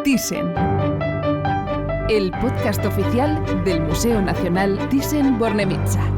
Thyssen, el podcast oficial del Museo Nacional Thyssen-Bornemisza.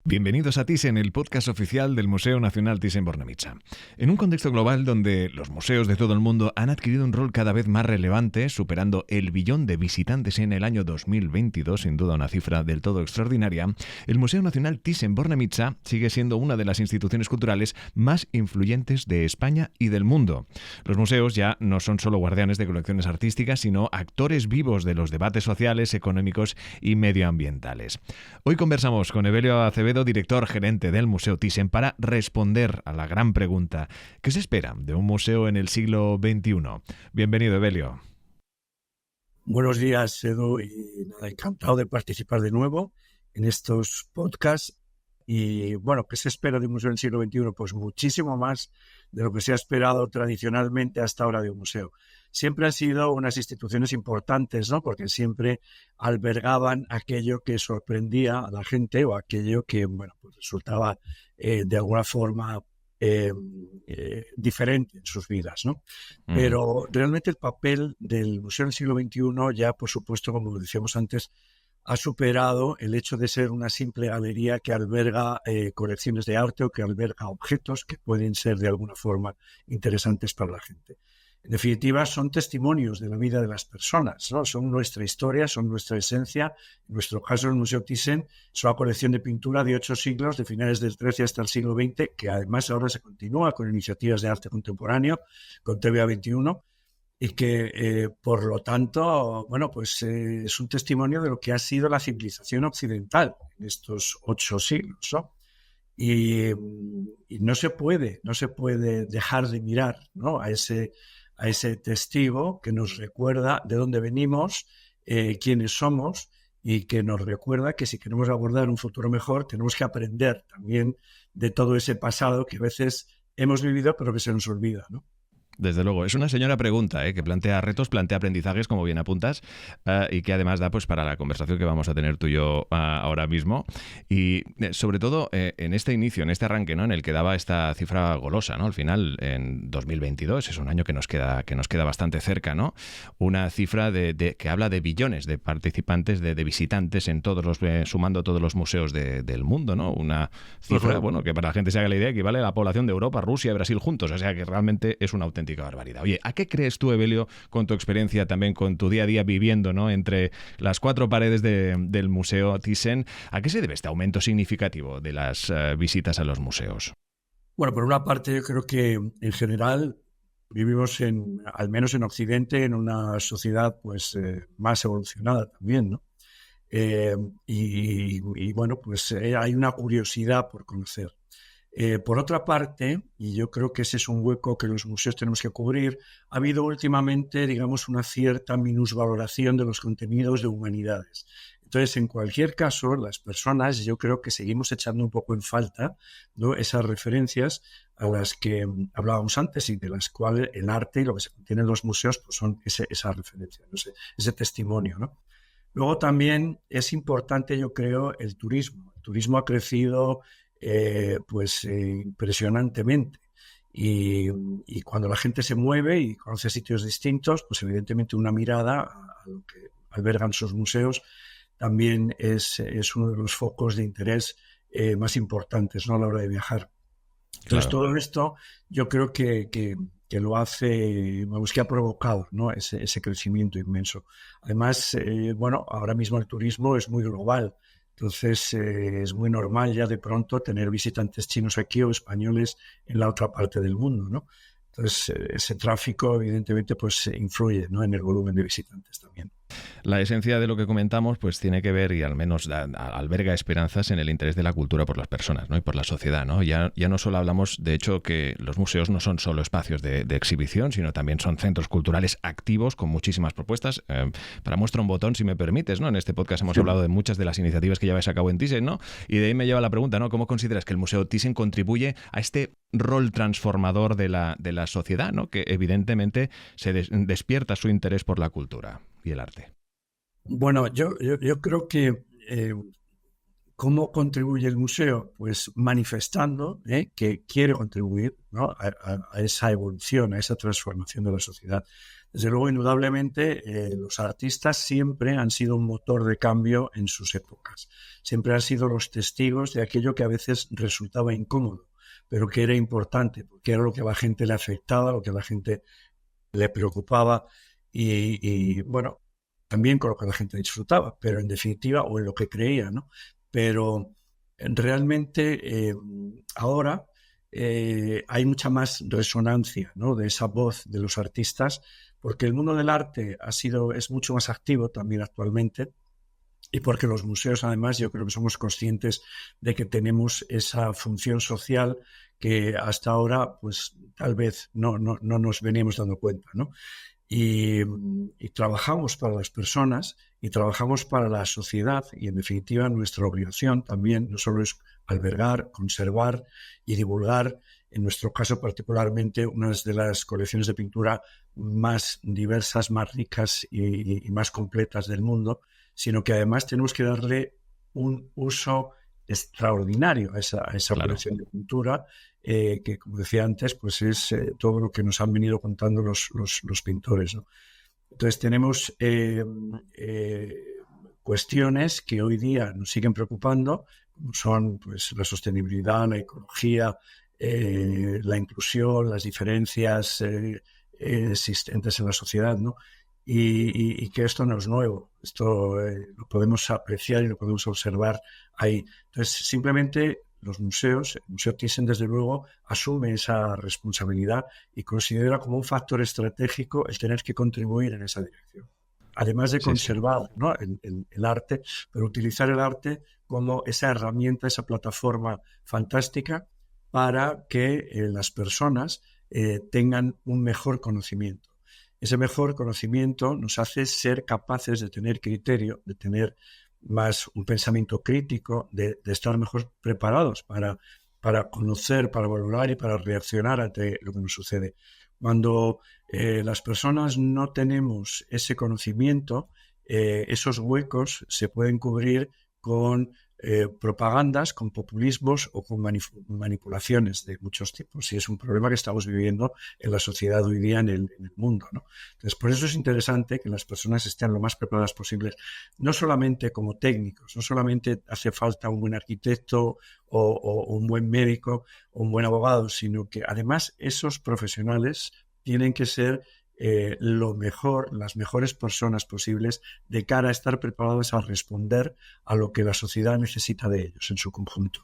Bienvenidos a Thyssen, el podcast oficial del Museo Nacional Thyssen-Bornemisza. En un contexto global donde los museos de todo el mundo han adquirido un rol cada vez más relevante, superando el billón de visitantes en el año 2022, sin duda una cifra del todo extraordinaria, el Museo Nacional Thyssen-Bornemisza sigue siendo una de las instituciones culturales más influyentes de España y del mundo. Los museos ya no son solo guardianes de colecciones artísticas, sino actores vivos de los debates sociales, económicos y medioambientales. Hoy conversamos con Evelio Acevedo, director gerente del Museo Thyssen, para responder a la gran pregunta: ¿qué se espera de un museo en el siglo XXI? Bienvenido, Evelio. Buenos días, Edu, y nada, encantado de participar de nuevo en estos podcasts. Y bueno, ¿qué se espera de un museo en el siglo XXI? Pues muchísimo más de lo que se ha esperado tradicionalmente hasta ahora de un museo. Siempre han sido unas instituciones importantes, ¿no? Porque siempre albergaban aquello que sorprendía a la gente o aquello que, bueno, pues resultaba de alguna forma diferente en sus vidas, ¿no? Pero realmente el papel del museo en el siglo XXI ya, por supuesto, como decíamos antes, ha superado el hecho de ser una simple galería que alberga colecciones de arte o que alberga objetos que pueden ser de alguna forma interesantes para la gente. En definitiva, son testimonios de la vida de las personas, ¿no? Son nuestra historia, son nuestra esencia. En nuestro caso, el Museo Thyssen es una colección de pintura de 8 siglos, de finales del XIII hasta el siglo XX, que además ahora se continúa con iniciativas de arte contemporáneo, con TVA 21, y que, por lo tanto, bueno, pues es un testimonio de lo que ha sido la civilización occidental en estos 8 siglos, ¿no? Y no se puede dejar de mirar, ¿no? a ese testigo que nos recuerda de dónde venimos, quiénes somos, y que nos recuerda que si queremos abordar un futuro mejor tenemos que aprender también de todo ese pasado que a veces hemos vivido pero que se nos olvida, ¿no? Desde luego, es una señora pregunta, que plantea retos, plantea aprendizajes, como bien apuntas, y que además da pues para la conversación que vamos a tener tú y yo ahora mismo. Y sobre todo en este inicio, en este arranque, ¿no? En el que daba esta cifra golosa, ¿no? Al final, en 2022, es un año que nos queda bastante cerca, ¿no? Una cifra que habla de billones de participantes, de visitantes en todos los, sumando todos los museos del mundo, ¿no? Una cifra, bueno, que para la gente se haga la idea, equivale a la población de Europa, Rusia y Brasil juntos. O sea que realmente es una auténtica barbaridad. Oye, ¿a qué crees tú, Evelio, con tu experiencia también, con tu día a día viviendo, ¿no? Entre las 4 paredes del Museo Thyssen? ¿A qué se debe este aumento significativo de las visitas a los museos? Bueno, por una parte, yo creo que en general vivimos, al menos en Occidente, en una sociedad pues más evolucionada también, ¿no? Y bueno, pues hay una curiosidad por conocer. Por otra parte, y yo creo que ese es un hueco que los museos tenemos que cubrir, ha habido últimamente, digamos, una cierta minusvaloración de los contenidos de humanidades. Entonces, en cualquier caso, las personas, yo creo que seguimos echando un poco en falta, ¿no? Esas referencias a las que hablábamos antes y de las cuales el arte y lo que se contiene en los museos pues son esa referencia, no sé, ese testimonio, ¿no? Luego también es importante, yo creo, el turismo. El turismo ha crecido impresionantemente. Y cuando la gente se mueve y conoce sitios distintos, pues evidentemente una mirada a lo que albergan sus museos también es uno de los focos de interés más importantes, ¿no? A la hora de viajar. Entonces, claro, todo esto yo creo que lo hace, vamos, que ha provocado, ¿no? ese crecimiento inmenso. Además, bueno, ahora mismo el turismo es muy global. Entonces, es muy normal ya de pronto tener visitantes chinos aquí o españoles en la otra parte del mundo, ¿no? Entonces, ese tráfico, evidentemente, pues influye, ¿no? En el volumen de visitantes también. La esencia de lo que comentamos pues tiene que ver, y al menos alberga esperanzas en el interés de la cultura por las personas, ¿no? Y por la sociedad, ¿no? Ya no solo hablamos, de hecho, que los museos no son solo espacios de exhibición, sino también son centros culturales activos con muchísimas propuestas. Para muestra un botón, si me permites, ¿no? En este podcast hemos hablado de muchas de las iniciativas que lleváis a cabo en Thyssen, ¿no? Y de ahí me lleva la pregunta, ¿no? ¿Cómo consideras que el Museo Thyssen contribuye a este rol transformador de la sociedad, ¿no? Que evidentemente se despierta su interés por la cultura y el arte? Bueno, yo creo que ¿Cómo contribuye el museo? Pues manifestando que quiere contribuir, ¿no?, a esa evolución, a esa transformación de la sociedad. Desde luego, indudablemente, los artistas siempre han sido un motor de cambio en sus épocas. Siempre han sido los testigos de aquello que a veces resultaba incómodo, pero que era importante, porque era lo que a la gente le afectaba, lo que a la gente le preocupaba y bueno, también con lo que la gente disfrutaba, pero en definitiva, o en lo que creía, ¿no? Pero realmente ahora hay mucha más resonancia, ¿no?, de esa voz de los artistas, porque el mundo del arte es mucho más activo también actualmente, y porque los museos, además, yo creo que somos conscientes de que tenemos esa función social que hasta ahora, pues tal vez no nos veníamos dando cuenta, ¿no? Y trabajamos para las personas y trabajamos para la sociedad, y en definitiva nuestra obligación también no solo es albergar, conservar y divulgar, en nuestro caso particularmente, una de las colecciones de pintura más diversas, más ricas y más completas del mundo, sino que además tenemos que darle un uso extraordinario a esa Claro. colección de pintura, que, como decía antes, pues es todo lo que nos han venido contando los pintores, ¿no? Entonces tenemos cuestiones que hoy día nos siguen preocupando, como son, pues, la sostenibilidad, la ecología, la inclusión, las diferencias existentes en la sociedad, ¿no? Y que esto no es nuevo, esto lo podemos apreciar y lo podemos observar ahí. Entonces, simplemente los museos, el Museo Thyssen, desde luego, asume esa responsabilidad y considera como un factor estratégico el tener que contribuir en esa dirección. Además de conservar, ¿no?, el arte, pero utilizar el arte como esa herramienta, esa plataforma fantástica para que las personas tengan un mejor conocimiento. Ese mejor conocimiento nos hace ser capaces de tener criterio, de tener más un pensamiento crítico, de estar mejor preparados para conocer, para valorar y para reaccionar ante lo que nos sucede. Cuando las personas no tenemos ese conocimiento, esos huecos se pueden cubrir con propagandas, con populismos o con manipulaciones de muchos tipos, y es un problema que estamos viviendo en la sociedad hoy día, en el mundo, ¿no? Entonces, por eso es interesante que las personas estén lo más preparadas posibles, no solamente como técnicos, no solamente hace falta un buen arquitecto o un buen médico o un buen abogado, sino que además esos profesionales tienen que ser las mejores personas posibles de cara a estar preparados a responder a lo que la sociedad necesita de ellos en su conjunto.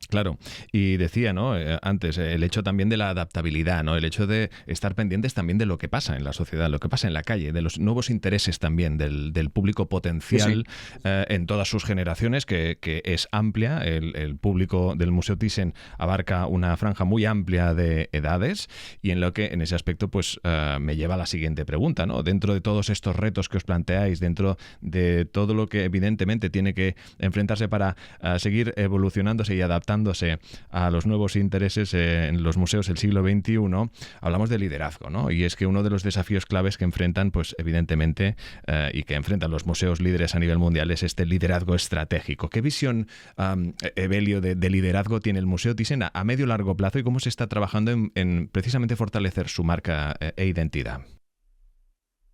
Claro, y decía, ¿no?, antes, el hecho también de la adaptabilidad, ¿no?, el hecho de estar pendientes también de lo que pasa en la sociedad, lo que pasa en la calle, de los nuevos intereses también del público potencial, sí. En todas sus generaciones, que es amplia. El público del Museo Thyssen abarca una franja muy amplia de edades, y en ese aspecto pues me lleva a la siguiente pregunta, ¿no? Dentro de todos estos retos que os planteáis, dentro de todo lo que evidentemente tiene que enfrentarse para seguir evolucionándose y adaptándose a los nuevos intereses en los museos del siglo XXI, hablamos de liderazgo, ¿no? Y es que uno de los desafíos claves que enfrentan, pues evidentemente, y que enfrentan los museos líderes a nivel mundial, es este liderazgo estratégico. ¿Qué visión, Evelio, de liderazgo tiene el Museo Thyssen a medio y largo plazo, y cómo se está trabajando en precisamente fortalecer su marca e identidad?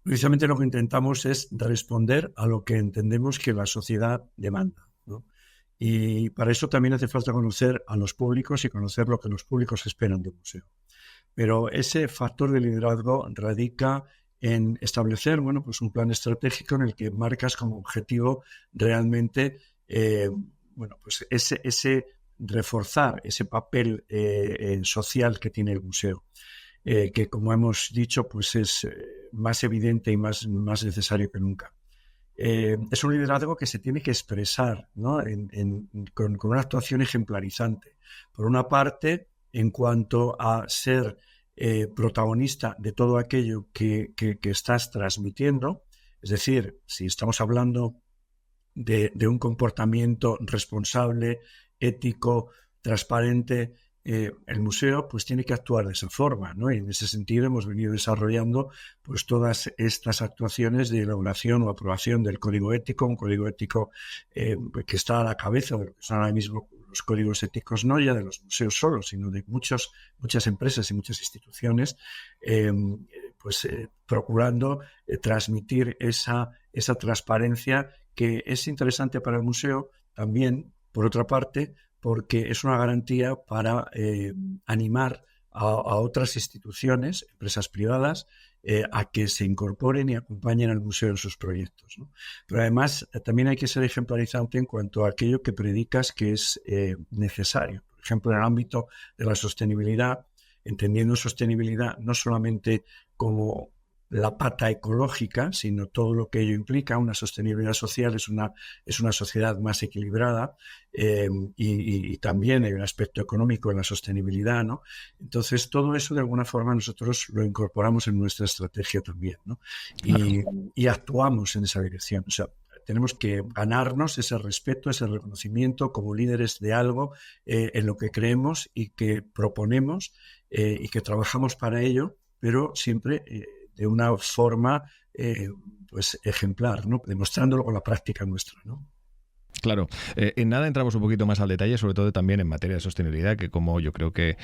Precisamente lo que intentamos es responder a lo que entendemos que la sociedad demanda, ¿no? Y para eso también hace falta conocer a los públicos y conocer lo que los públicos esperan del museo. Pero ese factor de liderazgo radica en establecer, bueno, pues un plan estratégico en el que marcas como objetivo realmente, bueno, pues ese reforzar ese papel social que tiene el museo, que, como hemos dicho, pues es más evidente y más necesario que nunca. Es un liderazgo que se tiene que expresar, ¿no?, con una actuación ejemplarizante. Por una parte, en cuanto a ser protagonista de todo aquello que estás transmitiendo, es decir, si estamos hablando de un comportamiento responsable, ético, transparente, el museo pues tiene que actuar de esa forma, ¿no? Y en ese sentido hemos venido desarrollando pues todas estas actuaciones de elaboración o aprobación del código ético, un código ético que está a la cabeza de lo que son ahora mismo los códigos éticos, no ya de los museos solos, sino de muchas empresas y muchas instituciones, procurando transmitir esa transparencia que es interesante para el museo también, por otra parte, porque es una garantía para animar a otras instituciones, empresas privadas, a que se incorporen y acompañen al museo en sus proyectos, ¿no? Pero además también hay que ser ejemplarizante en cuanto a aquello que predicas que es necesario. Por ejemplo, en el ámbito de la sostenibilidad, entendiendo sostenibilidad no solamente como la pata ecológica, sino todo lo que ello implica. Una sostenibilidad social es una sociedad más equilibrada, y también hay un aspecto económico en la sostenibilidad, ¿no? Entonces, todo eso de alguna forma nosotros lo incorporamos en nuestra estrategia también, ¿no? Y actuamos en esa dirección. O sea, tenemos que ganarnos ese respeto, ese reconocimiento como líderes de algo en lo que creemos y que proponemos y que trabajamos para ello, pero siempre de una forma ejemplar, ¿no? Demostrándolo con la práctica nuestra, ¿no? Claro. En nada entramos un poquito más al detalle, sobre todo también en materia de sostenibilidad, que como yo creo que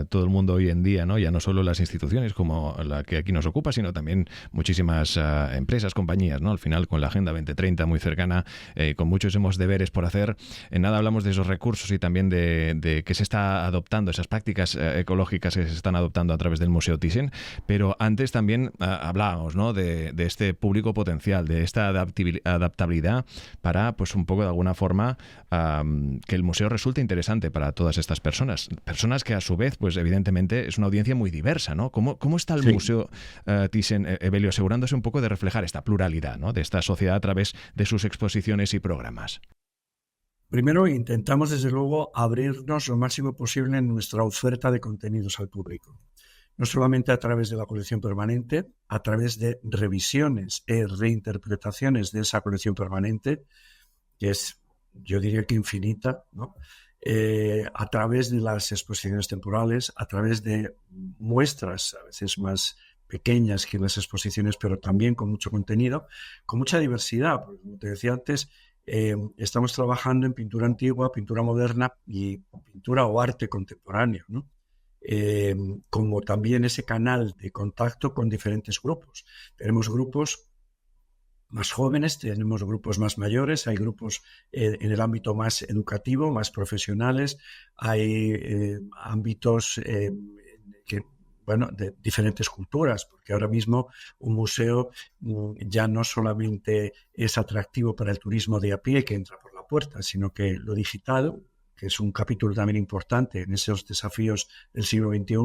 todo el mundo hoy en día, ¿no? Ya no solo las instituciones como la que aquí nos ocupa, sino también muchísimas empresas, compañías, ¿no? Al final, con la Agenda 2030 muy cercana, con muchísimos deberes por hacer, en nada hablamos de esos recursos y también de que se está adoptando, esas prácticas ecológicas que se están adoptando a través del Museo Thyssen, pero antes también hablábamos, ¿no? de este público potencial, de esta adaptabilidad para, pues, un poco de alguna forma que el museo resulte interesante para todas estas personas que a su vez, pues evidentemente es una audiencia muy diversa, ¿no? ¿Cómo está el Museo Thyssen, Evelio, asegurándose un poco de reflejar esta pluralidad, ¿no? De esta sociedad a través de sus exposiciones y programas? Primero, intentamos desde luego abrirnos lo máximo posible en nuestra oferta de contenidos al público. No solamente a través de la colección permanente, a través de revisiones e reinterpretaciones de esa colección permanente, que es, yo diría que infinita, ¿no? A través de las exposiciones temporales, a través de muestras a veces más pequeñas que las exposiciones, pero también con mucho contenido, con mucha diversidad, porque como te decía antes, estamos trabajando en pintura antigua, pintura moderna y pintura o arte contemporáneo, ¿no? Como también ese canal de contacto con diferentes grupos. Tenemos grupos más jóvenes, tenemos grupos más mayores, hay grupos en el ámbito más educativo, más profesionales, hay ámbitos de diferentes culturas, porque ahora mismo un museo ya no solamente es atractivo para el turismo de a pie que entra por la puerta, sino que lo digital, que es un capítulo también importante en esos desafíos del siglo XXI,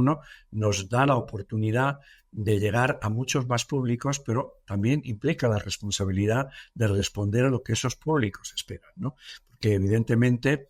nos da la oportunidad de llegar a muchos más públicos, pero también implica la responsabilidad de responder a lo que esos públicos esperan, ¿no? Porque evidentemente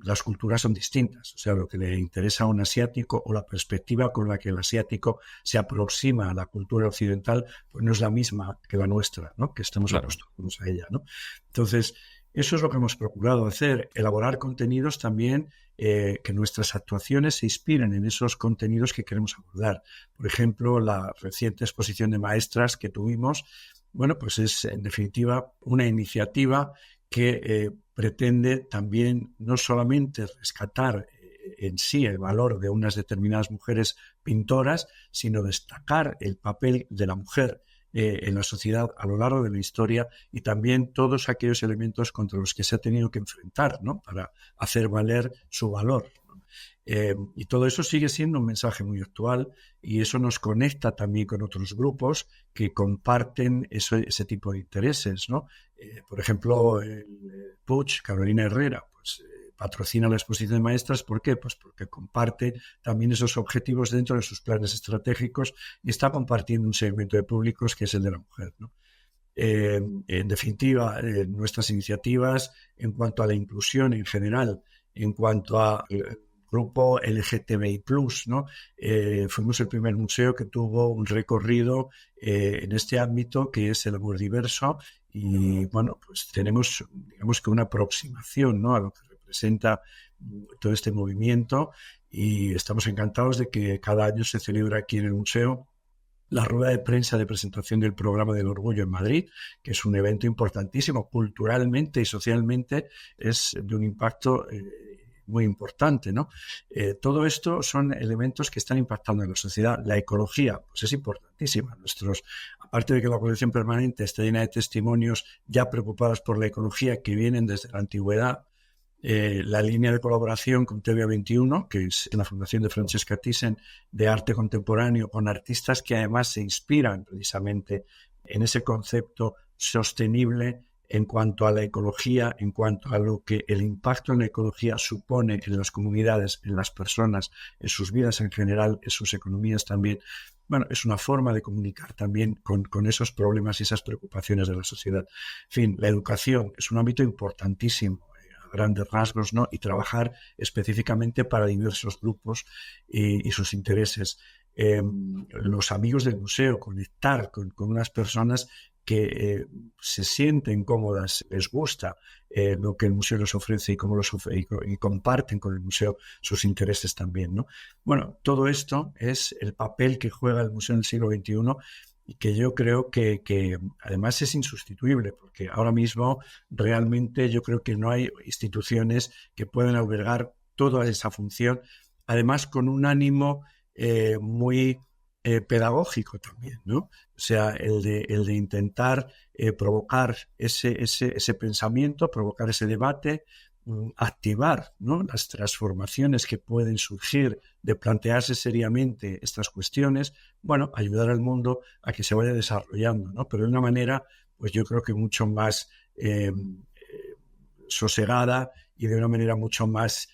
las culturas son distintas, o sea, lo que le interesa a un asiático o la perspectiva con la que el asiático se aproxima a la cultura occidental, pues no es la misma que la nuestra, ¿no? Que estamos acostumbrados a ella, ¿no? Entonces, eso es lo que hemos procurado hacer, elaborar contenidos también que nuestras actuaciones se inspiren en esos contenidos que queremos abordar. Por ejemplo, la reciente exposición de maestras que tuvimos, bueno, pues es en definitiva una iniciativa que pretende también no solamente rescatar en sí el valor de unas determinadas mujeres pintoras, sino destacar el papel de la mujer en la sociedad a lo largo de la historia y también todos aquellos elementos contra los que se ha tenido que enfrentar, ¿no? Para hacer valer su valor, ¿no? Y todo eso sigue siendo un mensaje muy actual y eso nos conecta también con otros grupos que comparten ese tipo de intereses, ¿no? Por ejemplo, el Puig, Carolina Herrera, pues patrocina la exposición de maestras. ¿Por qué? Pues porque comparte también esos objetivos dentro de sus planes estratégicos y está compartiendo un segmento de públicos que es el de la mujer, ¿no? En definitiva, nuestras iniciativas en cuanto a la inclusión en general, en cuanto a grupo LGTBI+, ¿no? Fuimos el primer museo que tuvo un recorrido en este ámbito que es el amor diverso y, bueno, pues tenemos, digamos que una aproximación, ¿no? A lo que representa todo este movimiento, y estamos encantados de que cada año se celebra aquí en el museo la rueda de prensa de presentación del programa del Orgullo en Madrid, que es un evento importantísimo culturalmente y socialmente, es de un impacto muy importante, ¿no? Todo esto son elementos que están impactando en la sociedad. La ecología, pues es importantísima. Aparte de que la colección permanente está llena de testimonios ya preocupados por la ecología que vienen desde la antigüedad, la línea de colaboración con TVA21, que es la fundación de Francesca Thyssen de arte contemporáneo, con artistas que además se inspiran precisamente en ese concepto sostenible en cuanto a la ecología, en cuanto a lo que el impacto en la ecología supone en las comunidades, en las personas, en sus vidas en general, en sus economías también. Bueno, es una forma de comunicar también con esos problemas y esas preocupaciones de la sociedad. En fin, la educación es un ámbito importantísimo, grandes rasgos, ¿no? Y trabajar específicamente para diversos grupos y sus intereses. Los amigos del museo, conectar con unas personas que se sienten cómodas, les gusta lo que el museo les ofrece y cómo y comparten con el museo sus intereses también, ¿no? Bueno, todo esto es el papel que juega el museo en el siglo XXI, y que yo creo que además es insustituible, porque ahora mismo realmente yo creo que no hay instituciones que puedan albergar toda esa función, además con un ánimo muy pedagógico también, ¿no? O sea, el de intentar provocar ese pensamiento, provocar ese debate, activar, ¿no?, las transformaciones que pueden surgir de plantearse seriamente estas cuestiones, bueno, ayudar al mundo a que se vaya desarrollando, ¿no? Pero de una manera, pues yo creo que mucho más sosegada y de una manera mucho más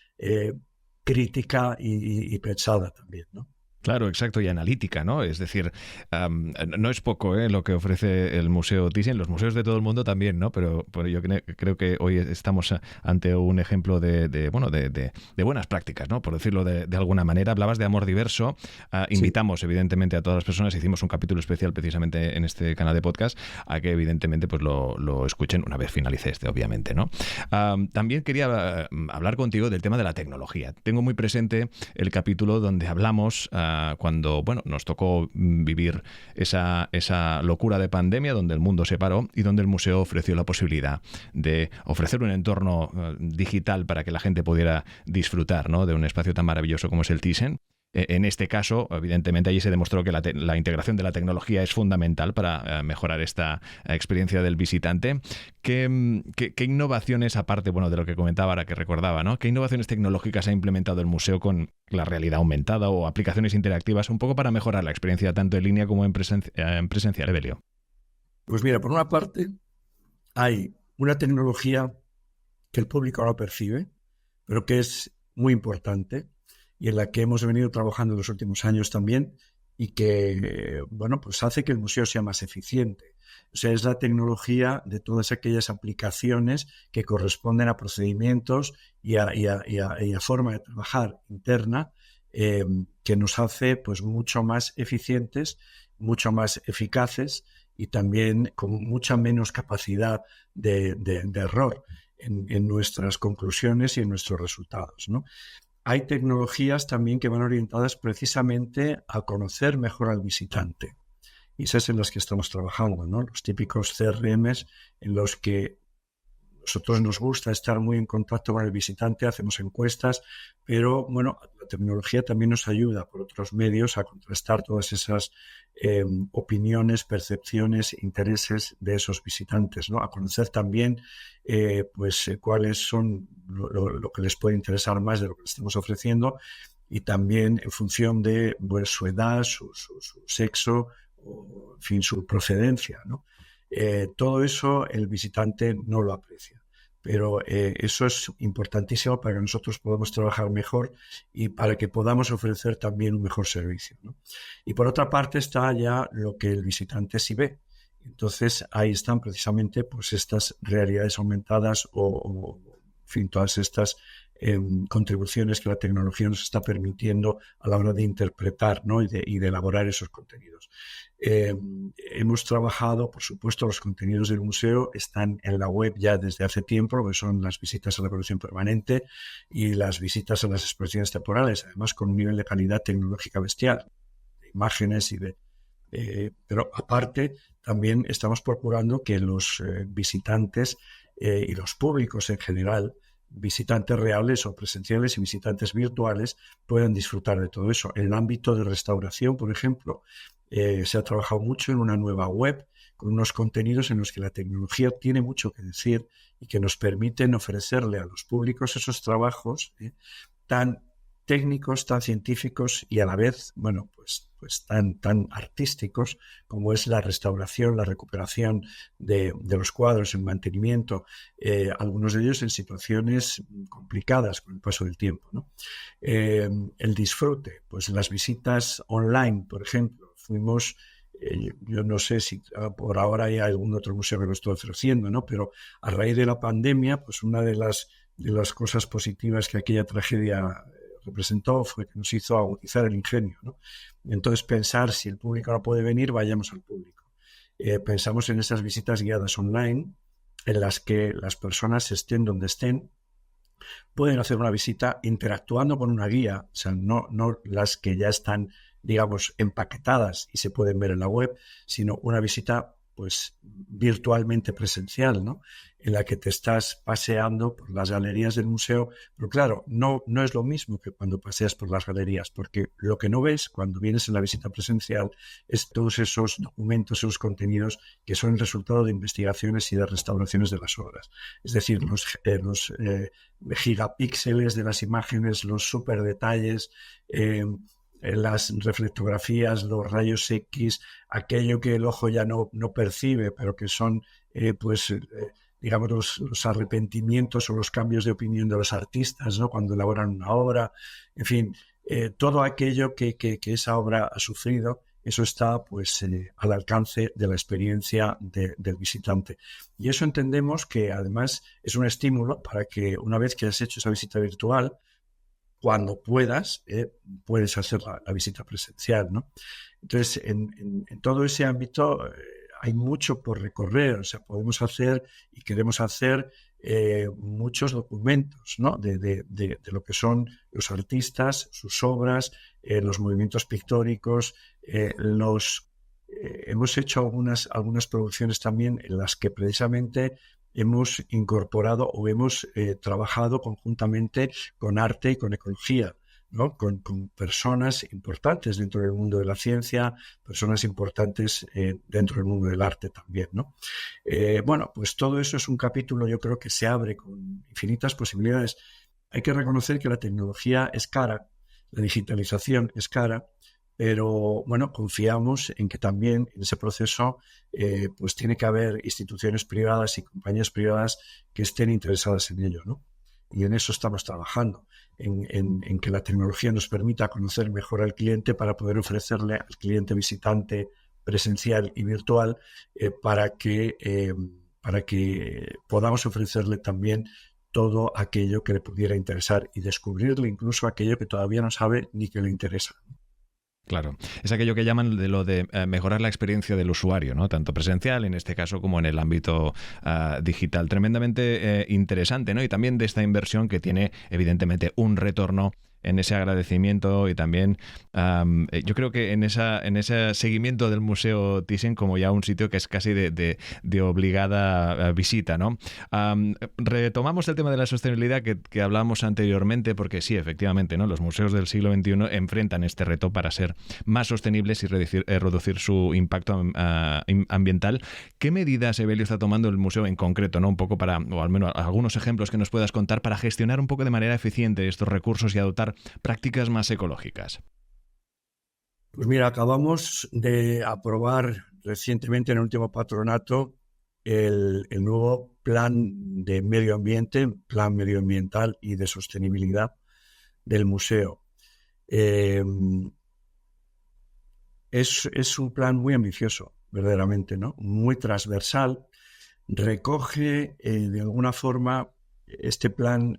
crítica y pensada también, ¿no? Claro, exacto, y analítica, ¿no? Es decir, no es poco lo que ofrece el Museo Thyssen, los museos de todo el mundo también, ¿no? Pero yo creo que hoy estamos ante un ejemplo de buenas prácticas, ¿no? Por decirlo de alguna manera. Hablabas de amor diverso. Invitamos, evidentemente, a todas las personas. Hicimos un capítulo especial precisamente en este canal de podcast a que, evidentemente, pues lo escuchen una vez finalice obviamente, ¿no? También quería hablar contigo del tema de la tecnología. Tengo muy presente el capítulo donde hablamos cuando nos tocó vivir esa locura de pandemia, donde el mundo se paró y donde el museo ofreció la posibilidad de ofrecer un entorno digital para que la gente pudiera disfrutar, ¿no?, de un espacio tan maravilloso como es el Thyssen. En este caso, evidentemente, allí se demostró que la integración de la tecnología es fundamental para mejorar esta experiencia del visitante. ¿Qué innovaciones, aparte de lo que comentaba ahora, que recordaba, ¿no? ¿Qué innovaciones tecnológicas ha implementado el museo con la realidad aumentada o aplicaciones interactivas un poco para mejorar la experiencia tanto en línea como en presencial, Evelio? Pues mira, por una parte, hay una tecnología que el público no percibe, pero que es muy importante, y en la que hemos venido trabajando en los últimos años también, y que, pues hace que el museo sea más eficiente. O sea, es la tecnología de todas aquellas aplicaciones que corresponden a procedimientos y a forma de trabajar interna, que nos hace pues mucho más eficientes, mucho más eficaces y también con mucha menos capacidad de error en nuestras conclusiones y en nuestros resultados, ¿no? Hay tecnologías también que van orientadas precisamente a conocer mejor al visitante. Y esas en las que estamos trabajando, ¿no? Los típicos CRMs en los que nosotros nos gusta estar muy en contacto con el visitante, hacemos encuestas, pero la tecnología también nos ayuda por otros medios a contrastar todas esas opiniones, percepciones, intereses de esos visitantes, ¿no? A conocer también cuáles son lo que les puede interesar más de lo que les estamos ofreciendo, y también en función de su edad, su sexo, o, en fin, su procedencia, ¿no? Todo eso el visitante no lo aprecia, pero eso es importantísimo para que nosotros podamos trabajar mejor y para que podamos ofrecer también un mejor servicio, ¿no? Y por otra parte está ya lo que el visitante sí ve. Entonces ahí están precisamente pues estas realidades aumentadas o en fin, todas estas contribuciones que la tecnología nos está permitiendo a la hora de interpretar, ¿no? y de elaborar esos contenidos. Hemos trabajado, por supuesto, los contenidos del museo están en la web ya desde hace tiempo, lo que son las visitas a la colección permanente y las visitas a las exposiciones temporales, además con un nivel de calidad tecnológica bestial, de imágenes pero aparte también estamos procurando que los visitantes y los públicos en general, visitantes reales o presenciales y visitantes virtuales, puedan disfrutar de todo eso. En el ámbito de restauración, por ejemplo, se ha trabajado mucho en una nueva web con unos contenidos en los que la tecnología tiene mucho que decir y que nos permiten ofrecerle a los públicos esos trabajos tan técnicos, tan científicos y a la vez, bueno, pues tan artísticos como es la restauración, la recuperación de los cuadros, el mantenimiento, algunos de ellos en situaciones complicadas con el paso del tiempo, ¿no? El disfrute, pues las visitas online, por ejemplo, fuimos, yo no sé si por ahora hay algún otro museo que lo esté ofreciendo, ¿no? Pero a raíz de la pandemia, pues una de las cosas positivas que aquella tragedia representó fue que nos hizo agudizar el ingenio, ¿no? Entonces pensar, si el público no puede venir, vayamos al público. Pensamos en esas visitas guiadas online en las que las personas, estén donde estén, pueden hacer una visita interactuando con una guía, o sea, no las que ya están, digamos, empaquetadas y se pueden ver en la web, sino una visita pues virtualmente presencial, ¿no? En la que te estás paseando por las galerías del museo, pero claro, no es lo mismo que cuando paseas por las galerías, porque lo que no ves cuando vienes en la visita presencial es todos esos documentos, esos contenidos que son el resultado de investigaciones y de restauraciones de las obras. Es decir, los gigapíxeles de las imágenes, los super detalles, las reflectografías, los rayos X, aquello que el ojo ya no percibe, pero que son, digamos, los arrepentimientos o los cambios de opinión de los artistas, ¿no? Cuando elaboran una obra, en fin, todo aquello que esa obra ha sufrido, eso está pues al alcance de la experiencia del visitante. Y eso entendemos que además es un estímulo para que una vez que has hecho esa visita virtual, cuando puedas, puedes hacer la visita presencial, ¿no? Entonces, en todo ese ámbito hay mucho por recorrer, o sea, podemos hacer y queremos hacer muchos documentos, ¿no? de lo que son los artistas, sus obras, los movimientos pictóricos, hemos hecho algunas producciones también en las que precisamente hemos incorporado o hemos trabajado conjuntamente con arte y con ecología, ¿no? Con personas importantes dentro del mundo de la ciencia, personas importantes dentro del mundo del arte también, ¿no? Bueno, pues todo eso es un capítulo, yo creo, que se abre con infinitas posibilidades. Hay que reconocer que la tecnología es cara, la digitalización es cara, pero bueno, confiamos en que también en ese proceso pues tiene que haber instituciones privadas y compañías privadas que estén interesadas en ello, ¿no? Y en eso estamos trabajando, en que la tecnología nos permita conocer mejor al cliente para poder ofrecerle al cliente visitante presencial y virtual para que podamos ofrecerle también todo aquello que le pudiera interesar y descubrirle incluso aquello que todavía no sabe ni que le interesa. Claro, es aquello que llaman de lo de mejorar la experiencia del usuario, ¿no? Tanto presencial en este caso como en el ámbito digital. Tremendamente interesante, ¿no? Y también de esta inversión que tiene evidentemente un retorno en ese agradecimiento y también yo creo que en ese seguimiento del Museo Thyssen como ya un sitio que es casi de obligada visita, ¿no? Retomamos el tema de la sostenibilidad que hablábamos anteriormente porque sí, efectivamente, ¿no? Los museos del siglo XXI enfrentan este reto para ser más sostenibles y reducir su impacto ambiental. ¿Qué medidas, Evelio, está tomando el museo en concreto, ¿no? Un poco para, o al menos algunos ejemplos que nos puedas contar para gestionar un poco de manera eficiente estos recursos y adoptar prácticas más ecológicas? Pues mira, acabamos de aprobar recientemente en el último patronato el nuevo plan de medio ambiente, plan medioambiental y de sostenibilidad del museo. Es un plan muy ambicioso, verdaderamente, ¿no? Muy transversal, recoge de alguna forma este plan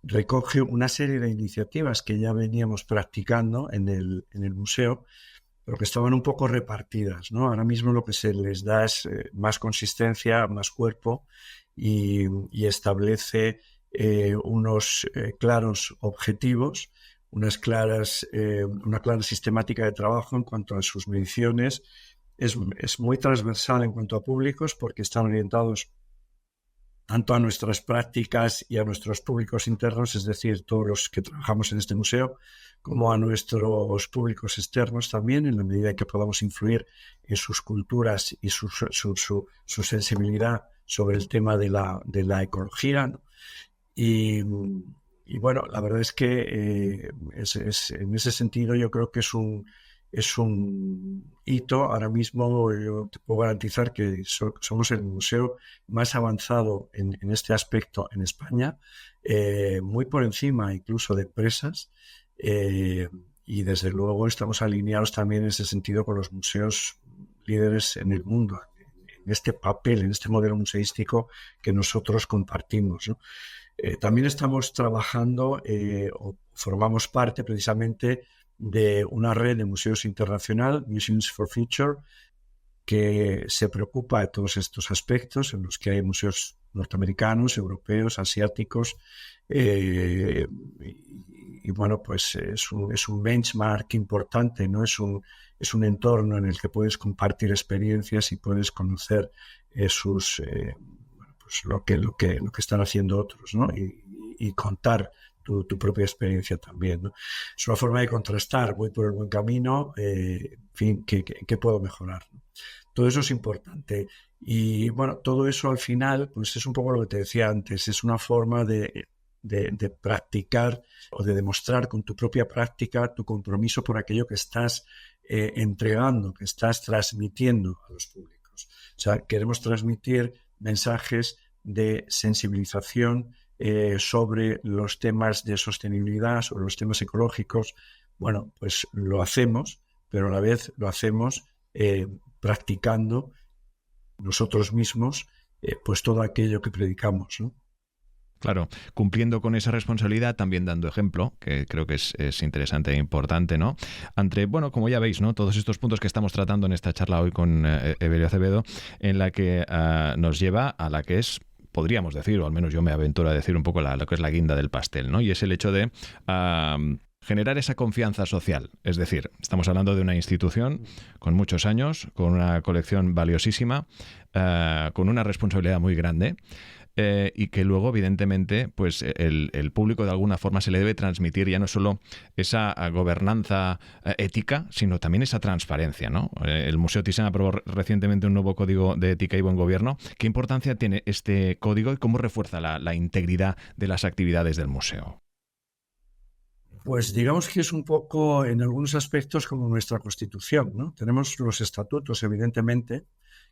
recoge una serie de iniciativas que ya veníamos practicando en el museo, pero que estaban un poco repartidas, ¿no? Ahora mismo lo que se les da es más consistencia, más cuerpo y establece unos claros objetivos, una clara sistemática de trabajo en cuanto a sus mediciones. Es muy transversal en cuanto a públicos porque están orientados tanto a nuestras prácticas y a nuestros públicos internos, es decir, todos los que trabajamos en este museo, como a nuestros públicos externos también, en la medida en que podamos influir en sus culturas y su sensibilidad sobre el tema de la ecología, ¿no? Y bueno, la verdad es que en ese sentido yo creo que es un hito. Ahora mismo yo te puedo garantizar que somos el museo más avanzado en este aspecto en España, muy por encima incluso de empresas, y desde luego estamos alineados también en ese sentido con los museos líderes en el mundo, en este papel, en este modelo museístico que nosotros compartimos, ¿no? También estamos trabajando o formamos parte precisamente de una red de museos internacional, Museums for Future, que se preocupa de todos estos aspectos, en los que hay museos norteamericanos, europeos, asiáticos, y bueno, pues es un benchmark importante, ¿no? Es un entorno en el que puedes compartir experiencias y puedes conocer pues lo que están haciendo otros, ¿no? Y contar tu propia experiencia también, ¿no? Es una forma de contrastar, voy por el buen camino, en fin, ¿qué puedo mejorar, ¿no? Todo eso es importante. Y bueno, todo eso al final, pues es un poco lo que te decía antes, es una forma de practicar o de demostrar con tu propia práctica tu compromiso por aquello que estás entregando, que estás transmitiendo a los públicos. O sea, queremos transmitir mensajes de sensibilización sobre los temas de sostenibilidad, sobre los temas ecológicos. Bueno, pues lo hacemos, pero a la vez lo hacemos practicando nosotros mismos pues todo aquello que predicamos, ¿no? Claro, cumpliendo con esa responsabilidad, también dando ejemplo, que creo que es interesante e importante, ¿no? Bueno, como ya veis, ¿no? Todos estos puntos que estamos tratando en esta charla hoy con Evelio Acevedo, en la que nos lleva a la que es, podríamos decir, o al menos yo me aventuro a decir un poco lo que es la guinda del pastel, ¿no? Y es el hecho de generar esa confianza social. Es decir, estamos hablando de una institución con muchos años, con una colección valiosísima, con una responsabilidad muy grande, y que luego, evidentemente, pues el público de alguna forma se le debe transmitir ya no solo esa gobernanza ética, sino también esa transparencia, ¿no? El Museo Thyssen aprobó recientemente un nuevo código de ética y buen gobierno. ¿Qué importancia tiene este código y cómo refuerza la integridad de las actividades del museo? Pues digamos que es un poco, en algunos aspectos, como nuestra Constitución, ¿no? Tenemos los estatutos, evidentemente,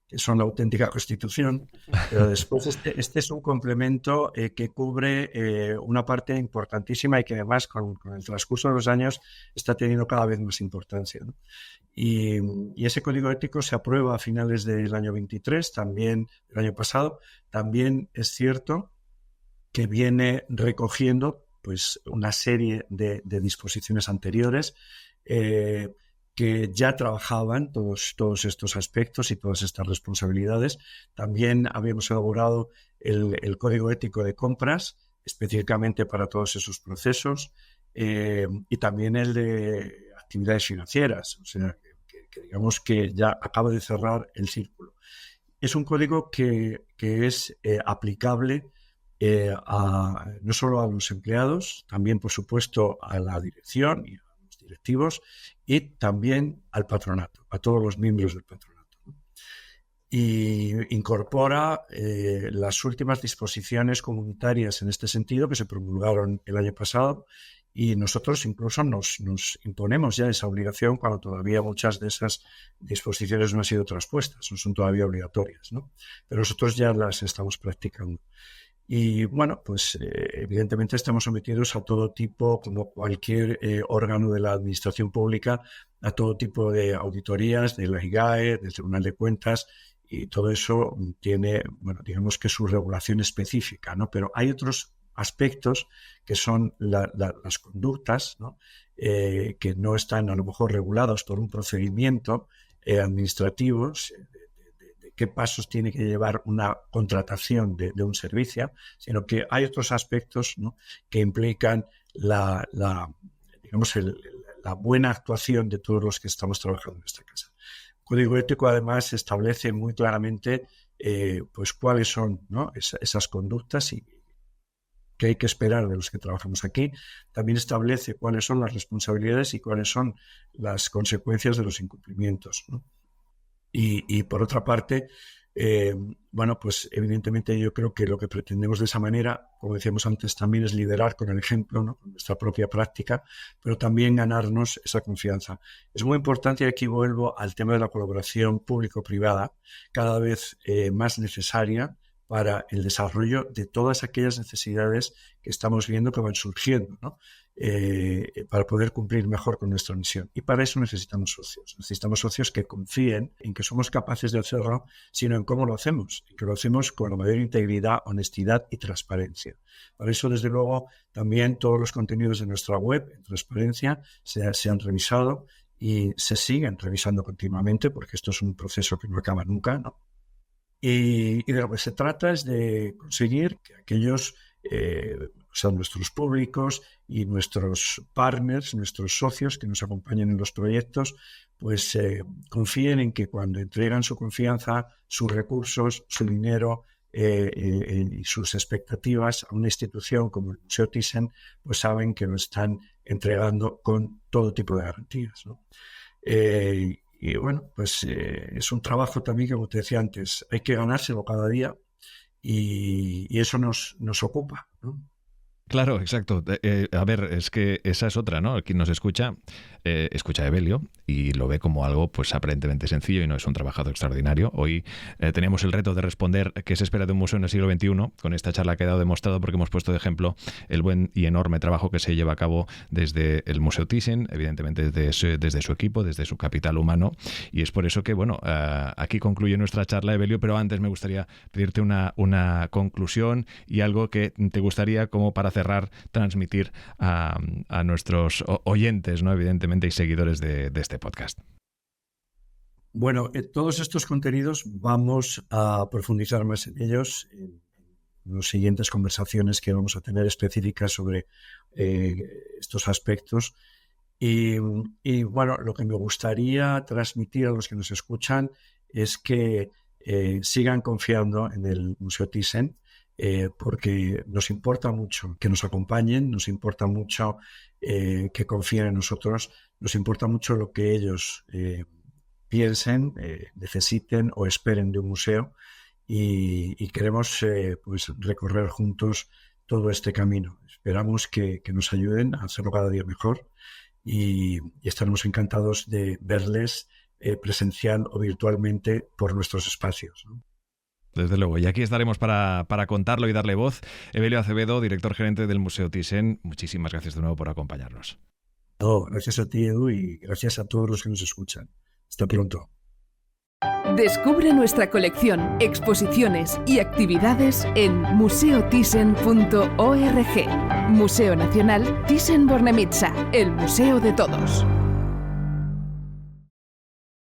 que son la auténtica Constitución, pero después este es un complemento que cubre una parte importantísima y que además con el transcurso de los años está teniendo cada vez más importancia, ¿no? Y ese código ético se aprueba a finales del año 23, también el año pasado. También es cierto que viene recogiendo pues una serie de disposiciones anteriores que ya trabajaban todos estos aspectos y todas estas responsabilidades. También habíamos elaborado el código ético de compras, específicamente para todos esos procesos, y también el de actividades financieras, o sea, que digamos que ya acaba de cerrar el círculo. Es un código que es aplicable no solo a los empleados, también, por supuesto, a la dirección y a los directivos, y también al patronato, a todos los miembros del patronato, ¿no? Y incorpora las últimas disposiciones comunitarias en este sentido que se promulgaron el año pasado, y nosotros incluso nos imponemos ya esa obligación cuando todavía muchas de esas disposiciones no han sido traspuestas, no son todavía obligatorias, ¿no? Pero nosotros ya las estamos practicando. Y bueno, pues evidentemente estamos sometidos a todo tipo, como cualquier órgano de la administración pública, a todo tipo de auditorías, de la IGAE, del Tribunal de Cuentas, y todo eso tiene, bueno, digamos que su regulación específica, ¿no? Pero hay otros aspectos que son las conductas, ¿no? Que no están a lo mejor regulados por un procedimiento administrativo, de qué pasos tiene que llevar una contratación de un servicio, sino que hay otros aspectos, ¿no? Que implican digamos, la buena actuación de todos los que estamos trabajando en esta casa. El código ético además establece muy claramente pues cuáles son, ¿no? esas conductas y qué hay que esperar de los que trabajamos aquí. También establece cuáles son las responsabilidades y cuáles son las consecuencias de los incumplimientos, ¿no? Y por otra parte, bueno, pues evidentemente yo creo que lo que pretendemos de esa manera, como decíamos antes, también es liderar con el ejemplo, ¿no? Con nuestra propia práctica, pero también ganarnos esa confianza. Es muy importante, y aquí vuelvo al tema de la colaboración público-privada, cada vez más necesaria para el desarrollo de todas aquellas necesidades que estamos viendo que van surgiendo, ¿no? Para poder cumplir mejor con nuestra misión. Y para eso necesitamos socios. Necesitamos socios que confíen en que somos capaces de hacerlo, sino en cómo lo hacemos, y que lo hacemos con la mayor integridad, honestidad y transparencia. Para eso, desde luego, también todos los contenidos de nuestra web en transparencia se han revisado y se siguen revisando continuamente, porque esto es un proceso que no acaba nunca, ¿no? Y de lo que se trata es de conseguir que aquellos, o sea, nuestros públicos y nuestros partners, nuestros socios que nos acompañan en los proyectos, pues confíen en que cuando entregan su confianza, sus recursos, su dinero y sus expectativas a una institución como el Museo Thyssen, pues saben que lo están entregando con todo tipo de garantías, ¿no? Y bueno, pues es un trabajo también que, como te decía antes, hay que ganárselo cada día y eso nos ocupa, ¿no? Claro, exacto. A ver, es que esa es otra, ¿no? Quien nos escucha a Evelio y lo ve como algo pues aparentemente sencillo y no es un trabajo extraordinario. Hoy teníamos el reto de responder qué se espera de un museo en el siglo XXI. Con esta charla ha quedado demostrado porque hemos puesto de ejemplo el buen y enorme trabajo que se lleva a cabo desde el Museo Thyssen, evidentemente desde su equipo, desde su capital humano, y es por eso que, bueno, aquí concluye nuestra charla, Evelio, pero antes me gustaría pedirte una conclusión y algo que te gustaría, como para cerrar, transmitir a nuestros oyentes, ¿no? Evidentemente, y seguidores de este podcast. Bueno, todos estos contenidos vamos a profundizar más en ellos en las siguientes conversaciones que vamos a tener específicas sobre estos aspectos. Y bueno, lo que me gustaría transmitir a los que nos escuchan es que sigan confiando en el Museo Thyssen, porque nos importa mucho que nos acompañen, nos importa mucho que confíen en nosotros, nos importa mucho lo que ellos piensen, necesiten o esperen de un museo, y queremos pues recorrer juntos todo este camino. Esperamos que nos ayuden a hacerlo cada día mejor y estaremos encantados de verles presencial o virtualmente por nuestros espacios, ¿no? Desde luego, y aquí estaremos para contarlo y darle voz. Evelio Acevedo, director gerente del Museo Thyssen, muchísimas gracias de nuevo por acompañarnos. No, gracias a ti, Edu, y gracias a todos los que nos escuchan. Hasta pronto. Descubre nuestra colección, exposiciones y actividades en museothyssen.org. Museo Nacional Thyssen-Bornemisza, el museo de todos.